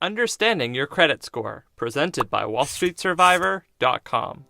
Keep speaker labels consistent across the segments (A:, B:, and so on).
A: Understanding Your Credit Score, presented by WallStreetSurvivor.com.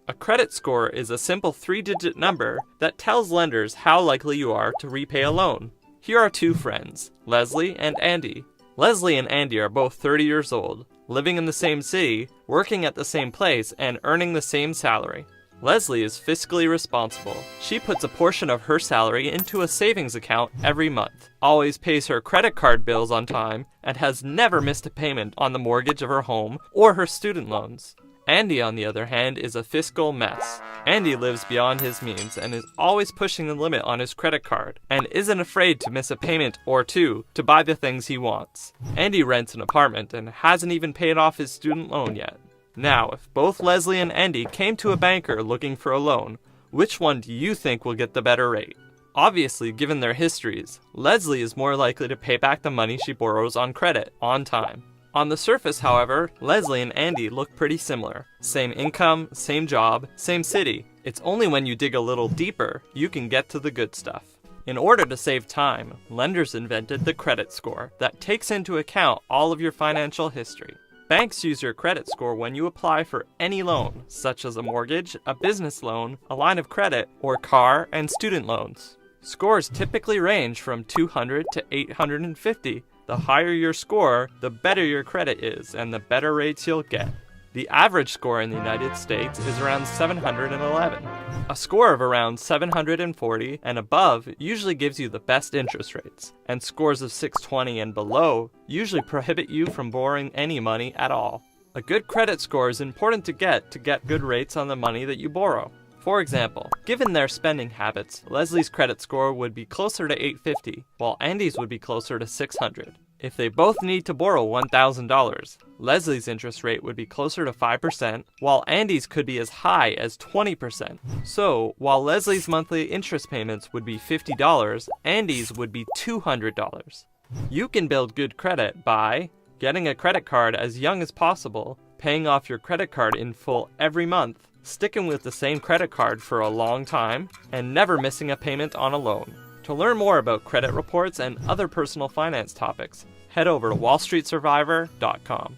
A: A credit score is a simple 3-digit number that tells lenders how likely you are to repay a loan. Here are two friends, Leslie and Andy. Leslie and Andy are both 30 years old, living in the same city, working at the same place, and earning the same salary. Leslie is fiscally responsible. She puts a portion of her salary into a savings account every month, always pays her credit card bills on time, and has never missed a payment on the mortgage of her home or her student loans. Andy, on the other hand, is a fiscal mess. Andy lives beyond his means and is always pushing the limit on his credit card, and isn't afraid to miss a payment or two to buy the things he wants. Andy rents an apartment and hasn't even paid off his student loan yet. Now, if both Leslie and Andy came to a banker looking for a loan, which one do you think will get the better rate? Obviously, given their histories, Leslie is more likely to pay back the money she borrows on credit, on time. On the surface, however, Leslie and Andy look pretty similar. Same income, same job, same city. It's only when you dig a little deeper you can get to the good stuff. In order to save time, lenders invented the credit score that takes into account all of your financial history. Banks use your credit score when you apply for any loan, such as a mortgage, a business loan, a line of credit, or car and student loans. Scores typically range from 200 to 850. The higher your score, the better your credit is, and the better rates you'll get. The average score in the United States is around 711. A score of around 740 and above usually gives you the best interest rates, and scores of 620 and below usually prohibit you from borrowing any money at all. A good credit score is important to get good rates on the money that you borrow. For example, given their spending habits, Leslie's credit score would be closer to 850, while Andy's would be closer to 600. If they both need to borrow $1,000, Leslie's interest rate would be closer to 5%, while Andy's could be as high as 20%. So, while Leslie's monthly interest payments would be $50, Andy's would be $200. You can build good credit by getting a credit card as young as possible, paying off your credit card in full every month, sticking with the same credit card for a long time, and never missing a payment on a loan. To learn more about credit reports and other personal finance topics, head over to WallStreetSurvivor.com.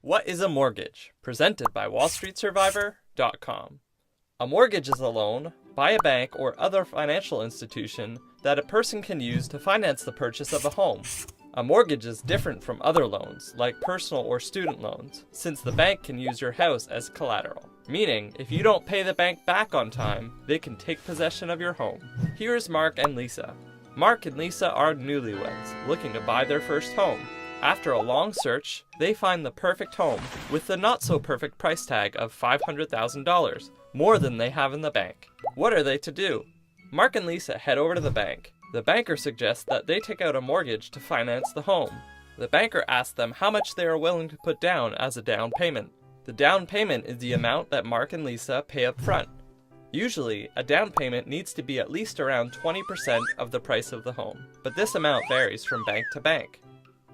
A: What is a mortgage? Presented by WallStreetSurvivor.com. A mortgage is a loan by a bank or other financial institution that a person can use to finance the purchase of a home. A mortgage is different from other loans, like personal or student loans, since the bank can use your house as collateral. Meaning, if you don't pay the bank back on time, they can take possession of your home. Here's Mark and Lisa. Mark and Lisa are newlyweds, looking to buy their first home. After a long search, they find the perfect home, with the not-so-perfect price tag of $500,000, more than they have in the bank. What are they to do? Mark and Lisa head over to the bank. The banker suggests that they take out a mortgage to finance the home. The banker asks them how much they are willing to put down as a down payment. The down payment is the amount that Mark and Lisa pay up front. Usually, a down payment needs to be at least around 20% of the price of the home, but this amount varies from bank to bank.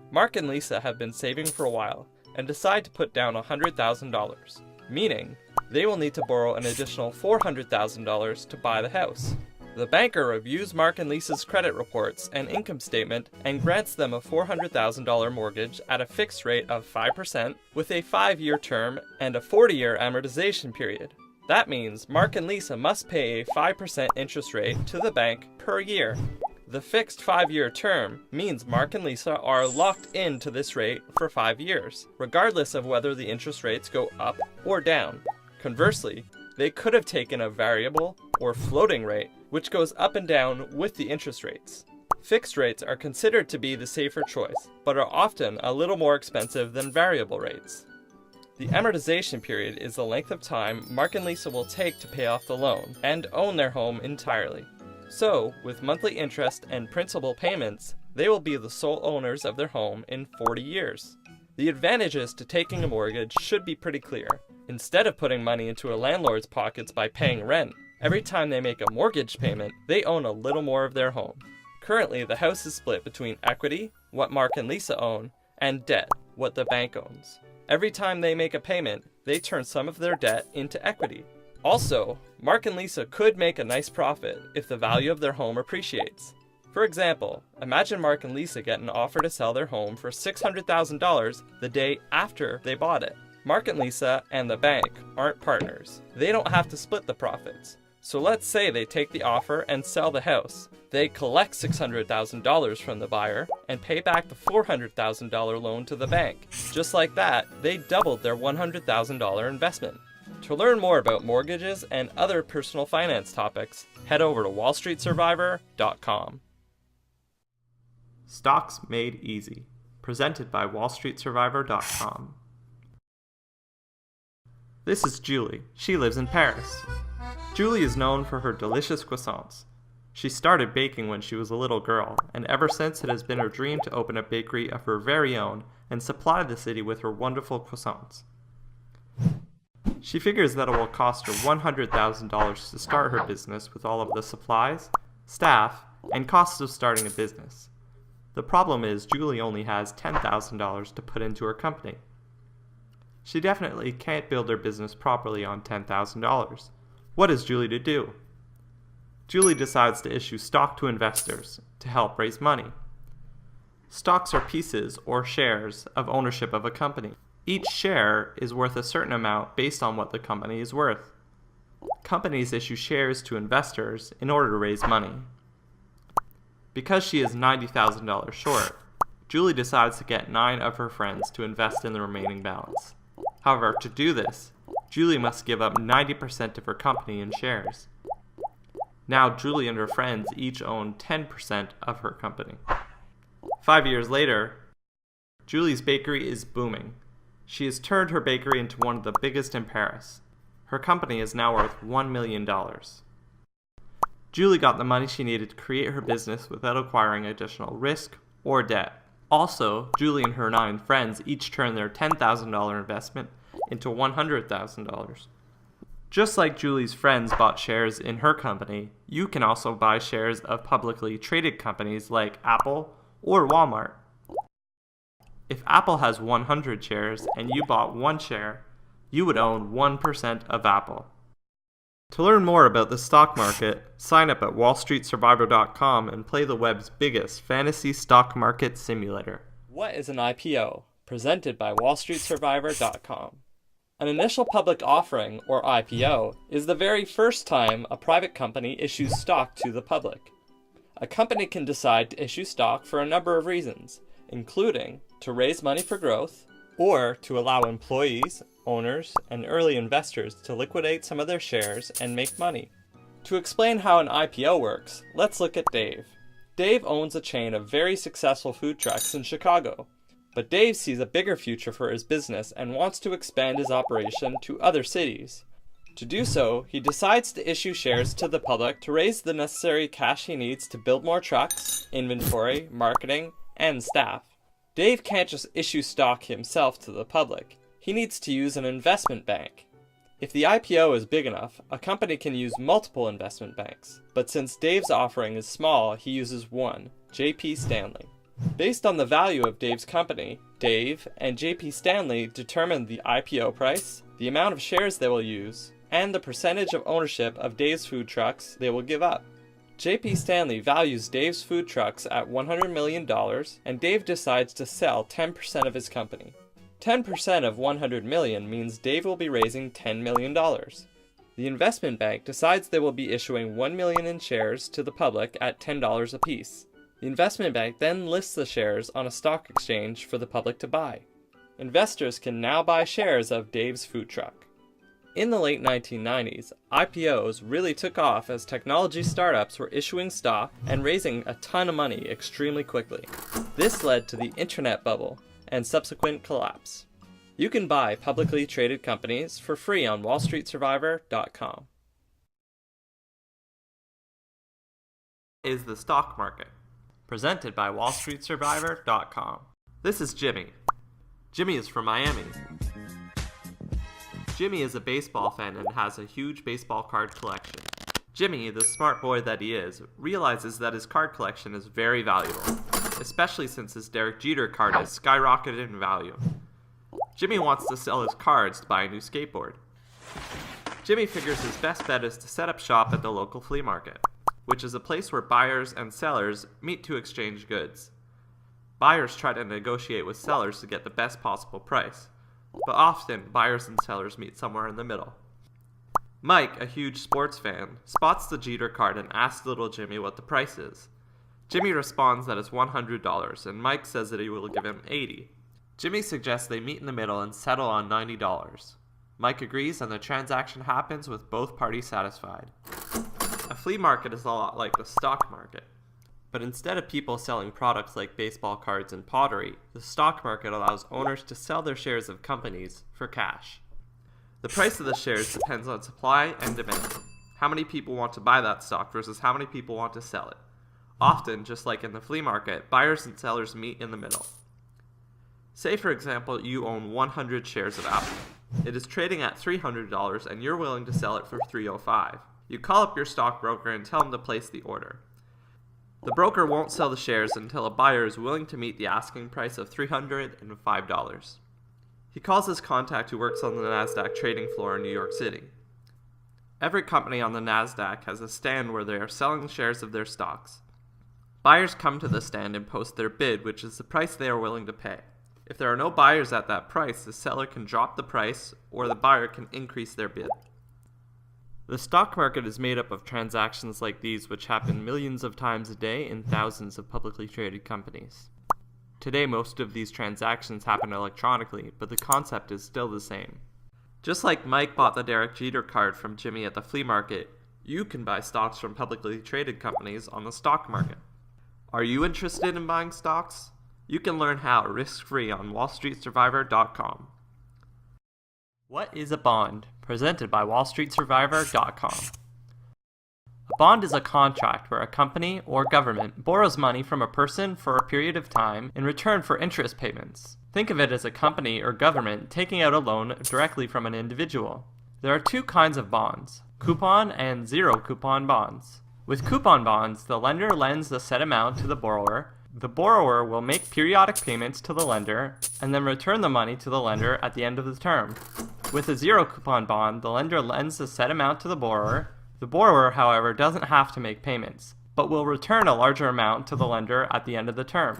A: Mark and Lisa have been saving for a while and decide to put down $100,000, meaning they will need to borrow an additional $400,000 to buy the house. The banker reviews Mark and Lisa's credit reports and income statement and grants them a $400,000 mortgage at a fixed rate of 5% with a 5-year term and a 40-year amortization period. That means Mark and Lisa must pay a 5% interest rate to the bank per year. The fixed 5-year term means Mark and Lisa are locked into this rate for 5 years, regardless of whether the interest rates go up or down. Conversely, they could have taken a variable or floating rate, which goes up and down with the interest rates. Fixed rates are considered to be the safer choice, but are often a little more expensive than variable rates. The amortization period is the length of time Mark and Lisa will take to pay off the loan and own their home entirely. So, with monthly interest and principal payments, they will be the sole owners of their home in 40 years. The advantages to taking a mortgage should be pretty clear. Instead of putting money into a landlord's pockets by paying rent, every time they make a mortgage payment, they own a little more of their home. Currently, the house is split between equity, what Mark and Lisa own, and debt, what the bank owns. Every time they make a payment, they turn some of their debt into equity. Also, Mark and Lisa could make a nice profit if the value of their home appreciates. For example, imagine Mark and Lisa get an offer to sell their home for $600,000 the day after they bought it. Mark and Lisa and the bank aren't partners. They don't have to split the profits. So let's say they take the offer and sell the house. They collect $600,000 from the buyer and pay back the $400,000 loan to the bank. Just like that, they doubled their $100,000 investment. To learn more about mortgages and other personal finance topics, head over to wallstreetsurvivor.com. Stocks Made Easy, presented by wallstreetsurvivor.com. This is Julie. She lives in Paris. Julie is known for her delicious croissants. She started baking when she was a little girl, and ever since it has been her dream to open a bakery of her very own and supply the city with her wonderful croissants. She figures that it will cost her $100,000 to start her business with all of the supplies, staff, and costs of starting a business. The problem is Julie only has $10,000 to put into her company. She definitely can't build her business properly on $10,000. What is Julie to do? Julie decides to issue stock to investors to help raise money. Stocks are pieces or shares of ownership of a company. Each share is worth a certain amount based on what the company is worth. Companies issue shares to investors in order to raise money. Because she is $90,000 short, Julie decides to get 9 of her friends to invest in the remaining balance. However, to do this, Julie must give up 90% of her company in shares. Now Julie and her friends each own 10% of her company. 5 years later, Julie's bakery is booming. She has turned her bakery into one of the biggest in Paris. Her company is now worth $1 million. Julie got the money she needed to create her business without acquiring additional risk or debt. Also, Julie and her 9 friends each turned their $10,000 investment into $100,000. Just like Julie's friends bought shares in her company, you can also buy shares of publicly traded companies like Apple or Walmart. If Apple has 100 shares and you bought 1 share, you would own 1% of Apple. To learn more about the stock market, sign up at wallstreetsurvivor.com and play the web's biggest fantasy stock market simulator. What is an IPO? Presented by wallstreetsurvivor.com. An initial public offering, or IPO, is the very first time a private company issues stock to the public. A company can decide to issue stock for a number of reasons, including to raise money for growth, or to allow employees, owners, and early investors to liquidate some of their shares and make money. To explain how an IPO works, let's look at Dave. Dave owns a chain of very successful food trucks in Chicago, but Dave sees a bigger future for his business and wants to expand his operation to other cities. To do so, he decides to issue shares to the public to raise the necessary cash he needs to build more trucks, inventory, marketing, and staff. Dave can't just issue stock himself to the public. He needs to use an investment bank. If the IPO is big enough, a company can use multiple investment banks. But since Dave's offering is small, he uses one, J.P. Stanley. Based on the value of Dave's company, Dave and J.P. Stanley determine the IPO price, the amount of shares they will use, and the percentage of ownership of Dave's food trucks they will give up. J.P. Stanley values Dave's food trucks at $100 million, and Dave decides to sell 10% of his company. 10% of $100 million means Dave will be raising $10 million. The investment bank decides they will be issuing $1 million in shares to the public at $10 apiece. The investment bank then lists the shares on a stock exchange for the public to buy. Investors can now buy shares of Dave's food truck. In the late 1990s, IPOs really took off as technology startups were issuing stock and raising a ton of money extremely quickly. This led to the internet bubble and subsequent collapse. You can buy publicly traded companies for free on wallstreetsurvivor.com. Is the stock market? Presented by wallstreetsurvivor.com. This is Jimmy. Jimmy is from Miami. Jimmy is a baseball fan and has a huge baseball card collection. Jimmy, the smart boy that he is, realizes that his card collection is very valuable, especially since his Derek Jeter card has skyrocketed in value. Jimmy wants to sell his cards to buy a new skateboard. Jimmy figures his best bet is to set up shop at the local flea market. which is a place where buyers and sellers meet to exchange goods. Buyers try to negotiate with sellers to get the best possible price, but often buyers and sellers meet somewhere in the middle. Mike, a huge sports fan, spots the Jeter card and asks little Jimmy what the price is. Jimmy responds that it's $100, and Mike says that he will give him $80. Jimmy suggests they meet in the middle and settle on $90. Mike agrees, and the transaction happens with both parties satisfied. A flea market is a lot like the stock market. But instead of people selling products like baseball cards and pottery, the stock market allows owners to sell their shares of companies for cash. The price of the shares depends on supply and demand. How many people want to buy that stock versus how many people want to sell it. Often, just like in the flea market, buyers and sellers meet in the middle. Say, for example, you own 100 shares of Apple. It is trading at $300 and you're willing to sell it for $305. You call up your stockbroker and tell him to place the order. The broker won't sell the shares until a buyer is willing to meet the asking price of $305. He calls his contact who works on the NASDAQ trading floor in New York City. Every company on the NASDAQ has a stand where they are selling shares of their stocks. Buyers come to the stand and post their bid, which is the price they are willing to pay. If there are no buyers at that price, the seller can drop the price or the buyer can increase their bid. The stock market is made up of transactions like these which happen millions of times a day in thousands of publicly traded companies. Today, most of these transactions happen electronically, but the concept is still the same. Just like Mike bought the Derek Jeter card from Jimmy at the flea market, you can buy stocks from publicly traded companies on the stock market. Are you interested in buying stocks? You can learn how risk-free on wallstreetsurvivor.com. What is a bond? Presented by wallstreetsurvivor.com. A bond is a contract where a company or government borrows money from a person for a period of time in return for interest payments. Think of it as a company or government taking out a loan directly from an individual. There are two kinds of bonds, coupon and zero coupon bonds. With coupon bonds, the lender lends a set amount to the borrower. The borrower will make periodic payments to the lender and then return the money to the lender at the end of the term. With a zero coupon bond, the lender lends a set amount to the borrower. The borrower, however, doesn't have to make payments, but will return a larger amount to the lender at the end of the term.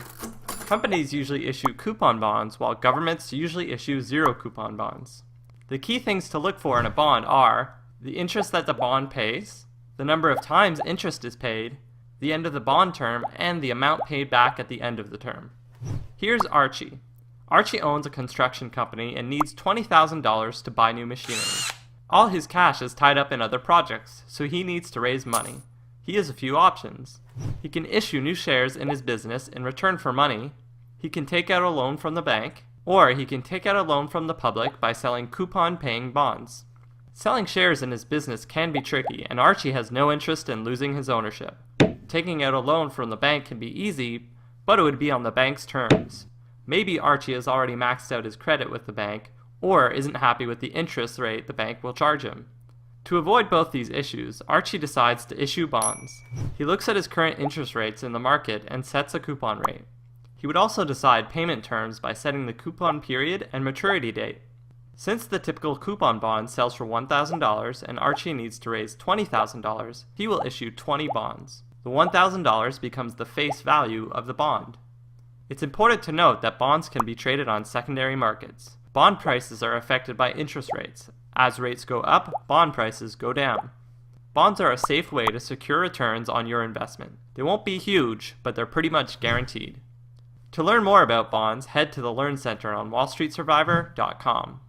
A: Companies usually issue coupon bonds, while governments usually issue zero coupon bonds. The key things to look for in a bond are the interest that the bond pays, the number of times interest is paid, the end of the bond term, and the amount paid back at the end of the term. Here's Archie. Archie owns a construction company and needs $20,000 to buy new machinery. All his cash is tied up in other projects, so he needs to raise money. He has a few options. He can issue new shares in his business in return for money. He can take out a loan from the bank, or he can take out a loan from the public by selling coupon-paying bonds. Selling shares in his business can be tricky, and Archie has no interest in losing his ownership. Taking out a loan from the bank can be easy, but it would be on the bank's terms. Maybe Archie has already maxed out his credit with the bank, or isn't happy with the interest rate the bank will charge him. To avoid both these issues, Archie decides to issue bonds. He looks at his current interest rates in the market and sets a coupon rate. He would also decide payment terms by setting the coupon period and maturity date. Since the typical coupon bond sells for $1,000 and Archie needs to raise $20,000, he will issue 20 bonds. The $1,000 becomes the face value of the bond. It's important to note that bonds can be traded on secondary markets. Bond prices are affected by interest rates. As rates go up, bond prices go down. Bonds are a safe way to secure returns on your investment. They won't be huge, but they're pretty much guaranteed. To learn more about bonds, head to the Learn Center on wallstreetsurvivor.com.